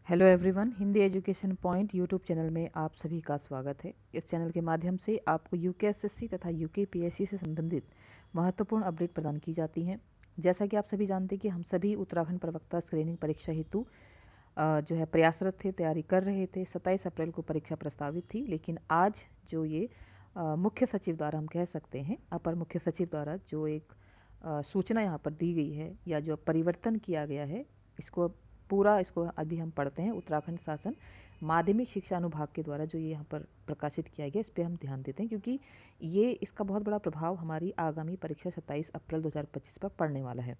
Hello everyone, Hindi education point YouTube channel में आप सभी का स्वागत है। इस चैनल के माध्यम से आपको यूकेएसएससी तथा यूकेपीएससी से संबंधित महत्वपूर्ण अपडेट प्रदान की जाती हैं। जैसा कि आप सभी जानते हैं कि हम सभी उत्तराखंड प्रवक्ता स्क्रीनिंग परीक्षा हेतु जो है प्रयासरत थे, तैयारी कर रहे थे। 27 अप्रैल को परीक्षा प्रस्तावित थी, लेकिन आज जो ये मुख्य सचिव द्वारा, हम कह सकते हैं अपर मुख्य सचिव द्वारा जो एक सूचना यहाँ पर दी गई है या जो परिवर्तन किया गया है, इसको अभी हम पढ़ते हैं। उत्तराखंड शासन माध्यमिक शिक्षा अनुभाग के द्वारा जो ये यहाँ पर प्रकाशित किया गया, इस पर हम ध्यान देते हैं क्योंकि ये इसका बहुत बड़ा प्रभाव हमारी आगामी परीक्षा 27 अप्रैल 2025 पर पड़ने वाला है।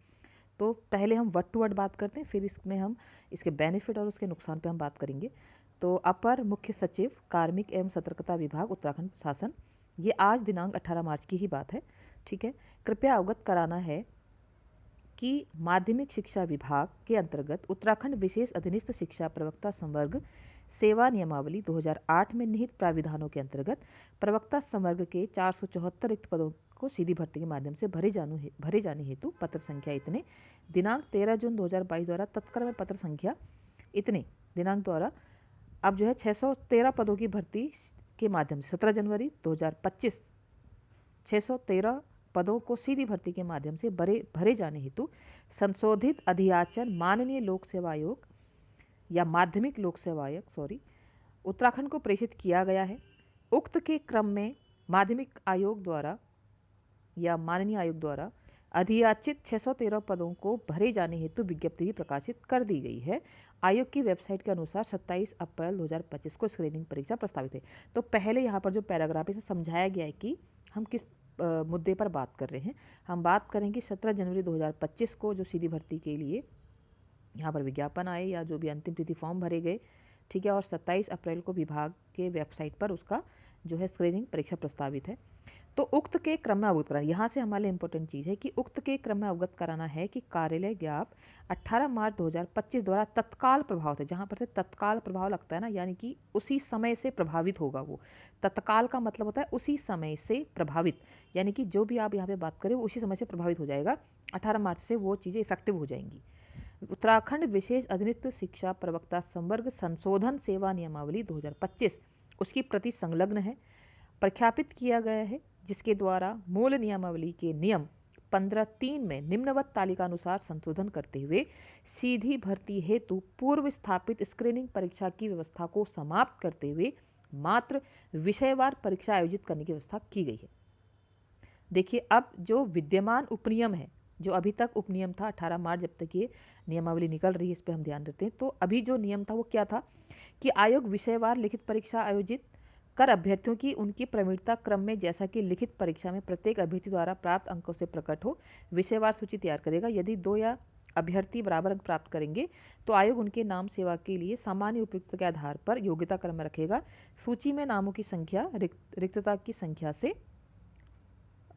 तो पहले हम वर्ड टू वर्ड बात करते हैं, फिर इसमें हम इसके बेनिफिट और उसके नुकसान पे हम बात करेंगे। तो अपर मुख्य सचिव कार्मिक एवं सतर्कता विभाग उत्तराखंड शासन, ये आज दिनांक 18 मार्च की ही बात है। ठीक है, कृपया अवगत कराना है कि माध्यमिक शिक्षा विभाग के अंतर्गत उत्तराखंड विशेष अधीनस्थ शिक्षा प्रवक्ता संवर्ग सेवा नियमावली 2008 में निहित प्राविधानों के अंतर्गत प्रवक्ता संवर्ग के 474 रिक्त पदों को सीधी भर्ती के माध्यम से भरे जाने हेतु पत्र संख्या इतने दिनांक 13 जून 2022 द्वारा तत्काल में पत्र संख्या इतने दिनांक द्वारा अब जो है 613 पदों की भर्ती के माध्यम से 17 जनवरी 2025 613 पदों को सीधी भर्ती के माध्यम से भरे जाने हेतु संशोधित अधियाचन माननीय लोक सेवा आयोग या माध्यमिक लोक सेवा आयोग उत्तराखंड को प्रेषित किया गया है। उक्त के क्रम में माध्यमिक आयोग द्वारा या माननीय आयोग द्वारा अधियाचित 613 पदों को भरे जाने हेतु विज्ञप्ति भी प्रकाशित कर दी गई है। आयोग की वेबसाइट के अनुसार 27 अप्रैल 2025 को स्क्रीनिंग परीक्षा प्रस्तावित है। तो पहले यहाँ पर जो पैराग्राफ है समझाया गया है कि हम किस मुद्दे पर बात कर रहे हैं। हम बात करेंगे 17 जनवरी 2025 को जो सीधी भर्ती के लिए यहाँ पर विज्ञापन आए या जो भी अंतिम तिथि फॉर्म भरे गए, ठीक है, और 27 अप्रैल को विभाग के वेबसाइट पर उसका जो है स्क्रीनिंग परीक्षा प्रस्तावित है। तो उक्त के क्रम में अवगत कराना, यहाँ से हमारे लिए इंपॉर्टेंट चीज़ है कि उक्त के क्रम में अवगत कराना है कि कार्यालय ज्ञाप 18 मार्च 2025 द्वारा तत्काल प्रभाव थे। जहाँ पर से तत्काल प्रभाव लगता है ना, यानी कि उसी समय से प्रभावित होगा। वो तत्काल का मतलब होता है उसी समय से प्रभावित, यानी कि जो भी आप यहाँ पे बात करें वो उसी समय से प्रभावित हो जाएगा। 18 मार्च से वो चीज़ें इफेक्टिव हो जाएंगी। उत्तराखंड विशेष अधीनस्थ शिक्षा प्रवक्ता संवर्ग संशोधन सेवा नियमावली 2025 उसकी प्रति संलग्न है, प्रख्यापित किया गया है, जिसके द्वारा मूल नियमावली के नियम 15(3) में निम्नवत तालिकानुसार संशोधन करते हुए सीधी भर्ती हेतु पूर्व स्थापित स्क्रीनिंग परीक्षा की व्यवस्था को समाप्त करते हुए मात्र विषयवार परीक्षा आयोजित करने की व्यवस्था की गई है। देखिए, अब जो विद्यमान उपनियम है, जो अभी तक उपनियम था 18 मार्च जब तक ये नियमावली निकल रही है, इस पर हम ध्यान देते हैं। तो अभी जो नियम था वो क्या था कि आयोग विषयवार लिखित परीक्षा आयोजित कर अभ्यर्थियों की उनकी प्रवीणता क्रम में जैसा कि लिखित परीक्षा में प्रत्येक अभ्यर्थी द्वारा प्राप्त अंकों से प्रकट हो विषयवार सूची तैयार करेगा। यदि 2 या अभ्यर्थी बराबर अंक प्राप्त करेंगे तो आयोग उनके नाम सेवा के लिए सामान्य उपयुक्त के आधार पर योग्यता क्रम में रखेगा। सूची में नामों की संख्या रिक्तता की संख्या से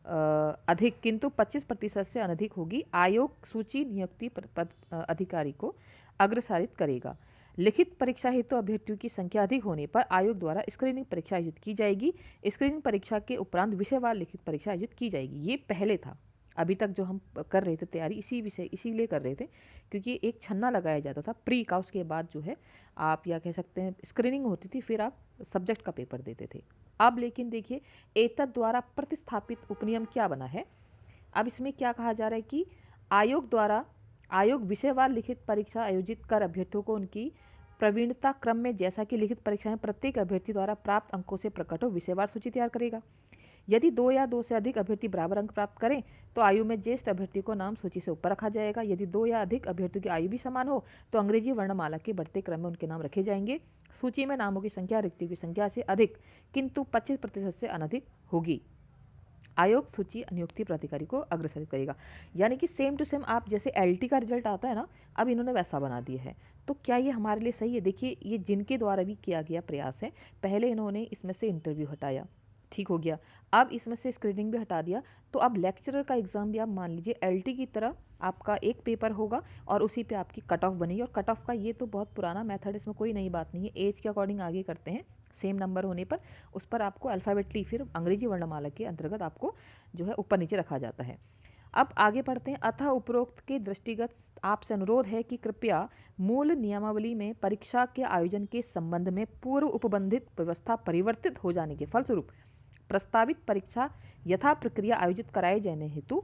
अधिक किंतु 25% से अनधिक होगी। आयोग सूची नियुक्ति अधिकारी को अग्रसारित करेगा। लिखित परीक्षा हेतु अभ्यर्थियों की संख्या अधिक होने पर आयोग द्वारा स्क्रीनिंग परीक्षा आयोजित की जाएगी। स्क्रीनिंग परीक्षा के उपरांत विषयवार लिखित परीक्षा आयोजित की जाएगी। ये पहले था, अभी तक जो हम कर रहे थे तैयारी इसीलिए कर रहे थे क्योंकि एक छन्ना लगाया जाता था प्री का, उसके बाद जो है आप या कह सकते हैं स्क्रीनिंग होती थी, फिर आप सब्जेक्ट का पेपर देते थे। अब लेकिन देखिए एतद द्वारा प्रतिस्थापित उपनियम क्या बना है। अब इसमें क्या कहा जा रहा है कि आयोग विषयवार लिखित परीक्षा आयोजित कर अभ्यर्थियों को उनकी प्रवीणता क्रम में जैसा कि लिखित परीक्षा में प्रत्येक अभ्यर्थी द्वारा प्राप्त अंकों से प्रकट हो विषयवार सूची तैयार करेगा। यदि 2 या 2 से अधिक अभ्यर्थी बराबर अंक प्राप्त करें तो आयु में ज्येष्ठ अभ्यर्थी को नाम सूची से ऊपर रखा जाएगा। यदि 2 या अधिक अभ्यर्थियों की आयु भी समान हो तो अंग्रेजी वर्णमाला के बढ़ते क्रम में उनके नाम रखे जाएंगे। सूची में नामों की संख्या रिक्तियों की संख्या से अधिक किंतु 25% से अनधिक होगी। आयोग सूची नियुक्ति प्राधिकारी को अग्रसरित करेगा। यानी कि सेम टू सेम आप जैसे एलटी का रिजल्ट आता है ना, अब इन्होंने वैसा बना दिया है। तो क्या ये हमारे लिए सही है? देखिए, ये जिनके द्वारा भी किया गया प्रयास है, पहले इन्होंने इसमें से इंटरव्यू हटाया, ठीक हो गया, अब इसमें से स्क्रीनिंग भी हटा दिया, तो अब लेक्चरर का एग्जाम भी आप मान लीजिए एलटी की तरह आपका एक पेपर होगा और उसी पे आपकी कट ऑफ बनेगी। और कट ऑफ का ये तो बहुत पुराना मेथड, इसमें कोई नई बात नहीं है, एज के अकॉर्डिंग आगे करते हैं। सेम नंबर होने पर उस पर आपको अल्फ़ाबेटली फिर अंग्रेजी वर्णमाला के अंतर्गत आपको जो है ऊपर नीचे रखा जाता है। अब आगे पढ़ते हैं। अतः उपरोक्त के दृष्टिगत आपसे अनुरोध है कि कृपया मूल नियमावली में परीक्षा के आयोजन के संबंध में पूर्व उपबंधित व्यवस्था परिवर्तित हो जाने के फलस्वरूप प्रस्तावित परीक्षा यथा प्रक्रिया आयोजित कराए जाने हेतु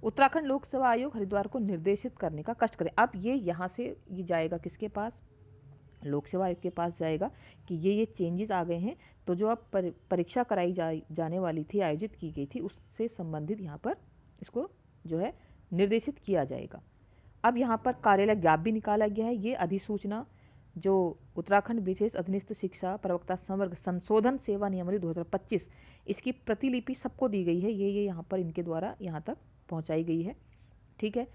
उत्तराखंड लोक सेवा आयोग हरिद्वार को निर्देशित करने का कष्ट करें। अब ये यहाँ से ये जाएगा किसके पास, लोक सेवा आयोग के पास जाएगा कि ये चेंजेस आ गए हैं, तो जो अब परीक्षा कराई जाने वाली थी, आयोजित की गई थी, उससे संबंधित यहाँ पर इसको जो है निर्देशित किया जाएगा। अब यहाँ पर कार्यालय ज्ञाप भी निकाला गया है। ये अधिसूचना जो उत्तराखंड विशेष अधीनस्थ शिक्षा प्रवक्ता संवर्ग संशोधन सेवा नियमावली 2025, इसकी प्रतिलिपि सबको दी गई है। ये यहाँ पर इनके द्वारा यहाँ तक पहुँचाई गई है। ठीक है,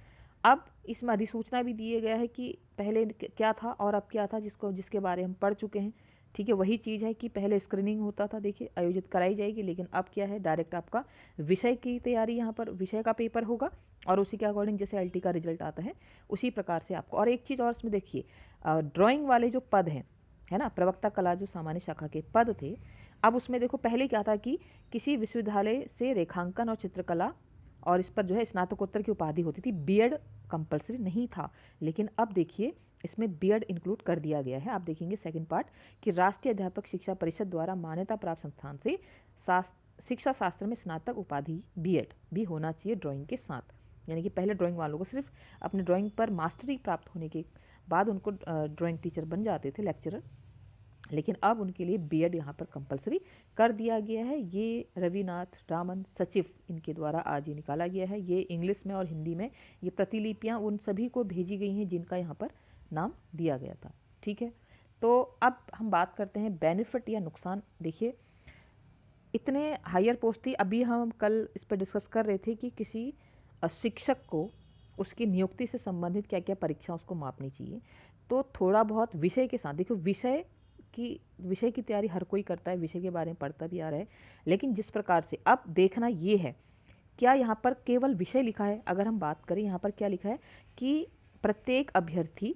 अब इसमें अधिसूचना भी दिया गया है कि पहले क्या था और अब क्या था, जिसके बारे हम पढ़ चुके हैं। ठीक है, वही चीज़ है कि पहले स्क्रीनिंग होता था, देखिए आयोजित कराई जाएगी, लेकिन अब क्या है, डायरेक्ट आपका विषय की तैयारी, यहाँ पर विषय का पेपर होगा और उसी के अकॉर्डिंग जैसे एलटी का रिजल्ट आता है उसी प्रकार से आपको। और एक चीज़ और इसमें देखिए, ड्राइंग वाले जो पद हैं, है ना, प्रवक्ता कला जो सामान्य शाखा के पद थे, अब उसमें देखो पहले क्या था कि किसी विश्वविद्यालय से रेखांकन और चित्रकला और इस पर जो है स्नातकोत्तर की उपाधि होती थी, बीएड कंपलसरी नहीं था। लेकिन अब देखिए इसमें बीएड इंक्लूड कर दिया गया है। आप देखेंगे सेकंड पार्ट कि राष्ट्रीय अध्यापक शिक्षा परिषद द्वारा मान्यता प्राप्त संस्थान से शिक्षा शास्त्र में स्नातक उपाधि बीएड भी होना चाहिए ड्राइंग के साथ। यानी कि पहले ड्राइंग वालों को सिर्फ अपने ड्राइंग पर मास्टरी प्राप्त होने के बाद उनको ड्राइंग टीचर बन जाते थे, लेक्चरर, लेकिन अब उनके लिए बीएड यहाँ पर कंपलसरी कर दिया गया है। ये रविनाथ रामन सचिव इनके द्वारा आज ही निकाला गया है। ये इंग्लिश में और हिंदी में ये प्रतिलिपियाँ उन सभी को भेजी गई हैं जिनका यहाँ पर नाम दिया गया था। ठीक है, तो अब हम बात करते हैं बेनिफिट या नुकसान। देखिए इतने हायर पोस्ट थी, अभी हम कल इस पर डिस्कस कर रहे थे कि किसी शिक्षक को उसकी नियुक्ति से संबंधित क्या क्या परीक्षा उसको मापनी चाहिए। तो थोड़ा बहुत विषय के साथ देखो, विषय की तैयारी हर कोई करता है, विषय के बारे में पढ़ता भी आ रहा है, लेकिन जिस प्रकार से अब देखना ये है, क्या यहाँ पर केवल विषय लिखा है। अगर हम बात करें यहाँ पर क्या लिखा है कि प्रत्येक अभ्यर्थी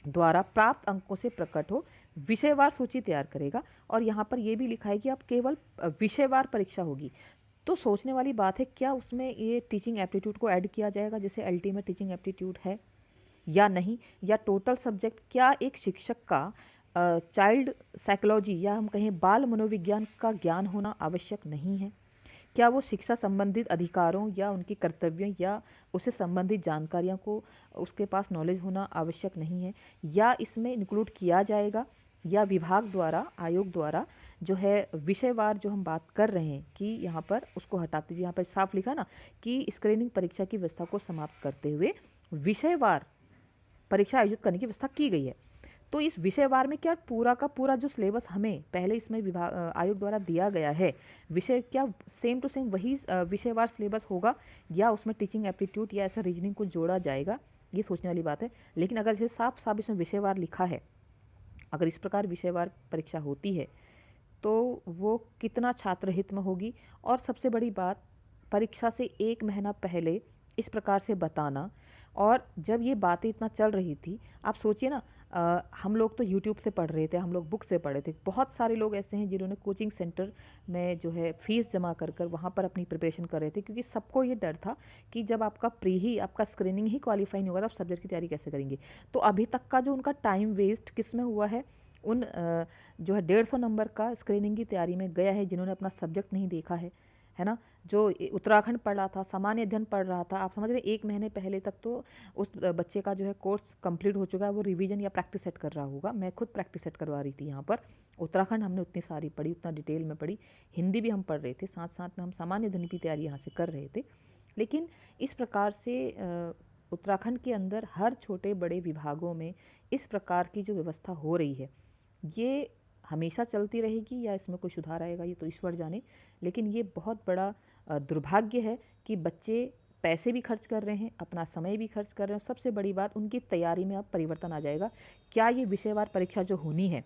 द्वारा प्राप्त अंकों से प्रकट हो विषयवार सूची तैयार करेगा, और यहाँ पर यह भी लिखा है कि अब केवल विषयवार परीक्षा होगी। तो सोचने वाली बात है, क्या उसमें ये टीचिंग एप्टीट्यूड को ऐड किया जाएगा जैसे एलटी में टीचिंग एप्टीट्यूड है या नहीं, या टोटल सब्जेक्ट, क्या एक शिक्षक का चाइल्ड साइकोलॉजी या हम कहें बाल मनोविज्ञान का ज्ञान होना आवश्यक नहीं है, क्या वो शिक्षा संबंधित अधिकारों या उनके कर्तव्यों या उससे संबंधित जानकारियों को उसके पास नॉलेज होना आवश्यक नहीं है, या इसमें इंक्लूड किया जाएगा, या विभाग द्वारा आयोग द्वारा जो है विषयवार जो हम बात कर रहे हैं कि यहाँ पर उसको हटा दीजिए। यहाँ पर साफ लिखा ना कि स्क्रीनिंग परीक्षा की व्यवस्था को समाप्त करते हुए विषयवार परीक्षा आयोजित करने की व्यवस्था की गई है। तो इस विषयवार में क्या पूरा का पूरा जो सिलेबस हमें पहले इसमें विभाग आयोग द्वारा दिया गया है, विषय क्या सेम टू सेम वही विषयवार सिलेबस होगा, या उसमें टीचिंग एप्टीट्यूड या ऐसा रीजनिंग को जोड़ा जाएगा, ये सोचने वाली बात है। लेकिन अगर जैसे साफ साफ इसमें विषयवार लिखा है, अगर इस प्रकार विषयवार परीक्षा होती है तो वो कितना छात्र हित में होगी। और सबसे बड़ी बात, परीक्षा से 1 महीना पहले इस प्रकार से बताना, और जब ये बातें इतना चल रही थी, आप सोचिए ना, हम लोग तो यूट्यूब से पढ़ रहे थे, हम लोग बुक से पढ़े थे, बहुत सारे लोग ऐसे हैं जिन्होंने कोचिंग सेंटर में जो है फीस जमा कर कर वहाँ पर अपनी प्रिपरेशन कर रहे थे, क्योंकि सबको ये डर था कि जब आपका आपका स्क्रीनिंग ही क्वालिफाई नहीं होगा तो आप सब्जेक्ट की तैयारी कैसे करेंगे। तो अभी तक का जो उनका टाइम वेस्ट किस में हुआ है, उन जो है 150 नंबर का स्क्रीनिंग की तैयारी में गया है जिन्होंने अपना सब्जेक्ट नहीं देखा है ना, जो उत्तराखंड पढ़ रहा था, सामान्य अध्ययन पढ़ रहा था। आप समझ रहे 1 महीने पहले तक तो उस बच्चे का जो है कोर्स कंप्लीट हो चुका है, वो रिवीजन या प्रैक्टिस सेट कर रहा होगा। मैं खुद प्रैक्टिस सेट करवा रही थी यहाँ पर। उत्तराखंड हमने उतनी सारी पढ़ी, उतना डिटेल में पढ़ी, हिंदी भी हम पढ़ रहे थे, साथ साथ में हम सामान्य अध्ययन की तैयारी यहाँ से कर रहे थे। लेकिन इस प्रकार से उत्तराखंड के अंदर हर छोटे बड़े विभागों में इस प्रकार की जो व्यवस्था हो रही है, ये हमेशा चलती रहेगी या इसमें कोई सुधार आएगा ये तो ईश्वर जाने। लेकिन ये बहुत बड़ा दुर्भाग्य है कि बच्चे पैसे भी खर्च कर रहे हैं, अपना समय भी खर्च कर रहे हैं, सबसे बड़ी बात उनकी तैयारी में अब परिवर्तन आ जाएगा। क्या ये विषयवार परीक्षा जो होनी है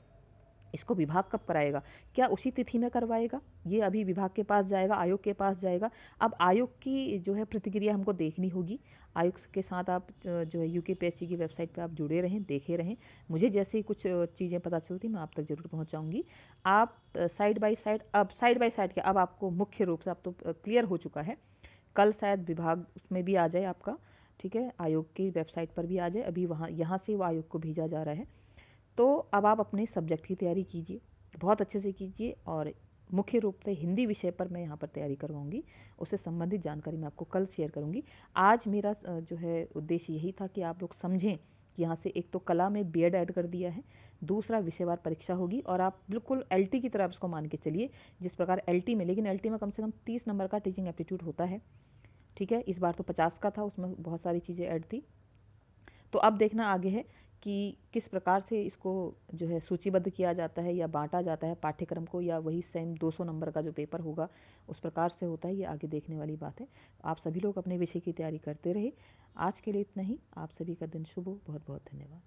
इसको विभाग कब कराएगा, क्या उसी तिथि में करवाएगा, ये अभी विभाग के पास जाएगा, आयोग के पास जाएगा। अब आयोग की जो है प्रतिक्रिया हमको देखनी होगी। आयोग के साथ आप जो है यूकेपीएससी की वेबसाइट पे आप जुड़े रहें, देखे रहें। मुझे जैसे ही कुछ चीज़ें पता चलती मैं आप तक जरूर पहुंचाऊंगी। आप साइड बाय साइड क्या, अब आपको मुख्य रूप से अब तो क्लियर हो चुका है कल शायद विभाग उसमें भी आ जाए आपका, ठीक है, आयोग की वेबसाइट पर भी आ जाए। अभी वहाँ यहाँ से वो आयोग को भेजा जा रहा है। तो अब आप अपने सब्जेक्ट की तैयारी कीजिए, बहुत अच्छे से कीजिए, और मुख्य रूप से हिंदी विषय पर मैं यहाँ पर तैयारी करवाऊँगी। उससे संबंधित जानकारी मैं आपको कल शेयर करूँगी। आज मेरा जो है उद्देश्य यही था कि आप लोग समझें कि यहाँ से एक तो कला में बीएड ऐड कर दिया है, दूसरा विषयवार परीक्षा होगी, और आप बिल्कुल एलटी की तरह इसको मान के चलिए, जिस प्रकार एलटी में, लेकिन एलटी में कम से कम 30 नंबर का टीचिंग एप्टीट्यूड होता है, ठीक है। इस बार तो 50 का था, उसमें बहुत सारी चीज़ें ऐड थी। तो अब देखना आगे है कि किस प्रकार से इसको जो है सूचीबद्ध किया जाता है या बांटा जाता है पाठ्यक्रम को, या वही सेम 200 नंबर का जो पेपर होगा उस प्रकार से होता है, ये आगे देखने वाली बात है। आप सभी लोग अपने विषय की तैयारी करते रहे। आज के लिए इतना ही। आप सभी का दिन शुभ हो। बहुत बहुत धन्यवाद।